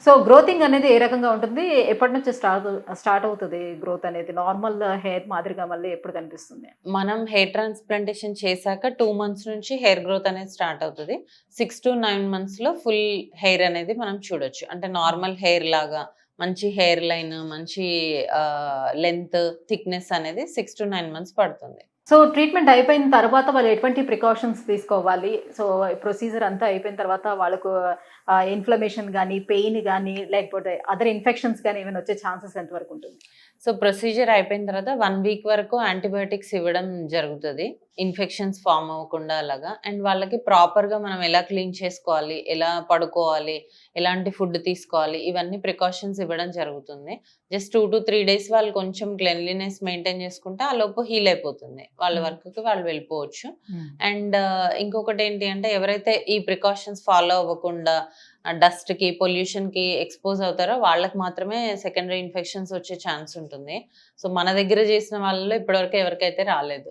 So గ్రోతింగ్ అనేది ఏ రకంగా ఉంటుంది? ఎప్పటి నుంచి స్టార్ట్ అవుతది గ్రోత్ అనేది? నార్మల్ హెయిర్ మాదిరిగా మళ్ళీ ఎప్పుడు కనిపిస్తుంది? మనం హెయిర్ ట్రాన్స్‌ప్లాంటేషన్ చేశాక 2 మంత్స్ నుంచి హెయిర్ గ్రోత్ అనేది స్టార్ట్ అవుతది. 6-9 మంత్స్‌లో ఫుల్ హెయిర్ అనేది మనం చూడొచ్చు. అంటే నార్మల్ హెయిర్ లాగా మంచి హెయిర్ లైన్, మంచి లెంత్, థిక్‌నెస్ అనేది 6-9 మంత్స్ పడుతుంది. సో ట్రీట్మెంట్ అయిపోయిన తర్వాత వాళ్ళు ఎటువంటి ప్రికాషన్స్ తీసుకోవాలి? సో ప్రొసీజర్ అంతా అయిపోయిన తర్వాత వాళ్ళకు ఇన్‌ఫ్లమేషన్ గాని, పెయిన్ గాని, లేకపోతే అదర్ ఇన్ఫెక్షన్స్ గాని ఏమైనా వచ్చే ఛాన్సెస్ ఎంత వరకు ఉంటుంది? సో ప్రొసీజర్ అయిపోయిన తర్వాత 1 వీక్ వరకు యాంటీబయోటిక్స్ ఇవ్వడం జరుగుతది. ఇన్ఫెక్షన్స్ ఫార్మ్ అవ్వకుండా అలాగా. అండ్ వాళ్ళకి ప్రాపర్‌గా మనం ఎలా క్లీన్ చేసుకోవాలి, ఎలా పడుకోవాలి, ఎలాంటి ఫుడ్ తీసుకోవాలి, ఇవన్నీ ప్రికాషన్స్ ఇవ్వడం జరుగుతుంది. జస్ట్ 2-3 డేస్ వాళ్ళు కొంచెం క్లెన్లీనెస్ మెయింటైన్ చేసుకుంటే ఆ లోపు హీల్ అయిపోతుంది. వాళ్ళ హ్మ్. వర్క్‌కి వాళ్ళు వెళ్ళిపోవచ్చు. హ్మ్. అండ్ ఇంకొకటేంటి అంటే ఎవరైతే ఈ ప్రికాషన్స్ ఫాలో అవ్వకుండా డస్ట్‌కి, పొల్యూషన్‌కి ఎక్స్‌పోజ్ అవుతారో వాళ్ళకి మాత్రమే సెకండరీ ఇన్ఫెక్షన్స్ వచ్చే ఛాన్స్ ఉంటుంది. సో, మన దగ్గర చేసిన వాళ్ళలో ఇప్పటివరకు ఎవరికైతే రాలేదు.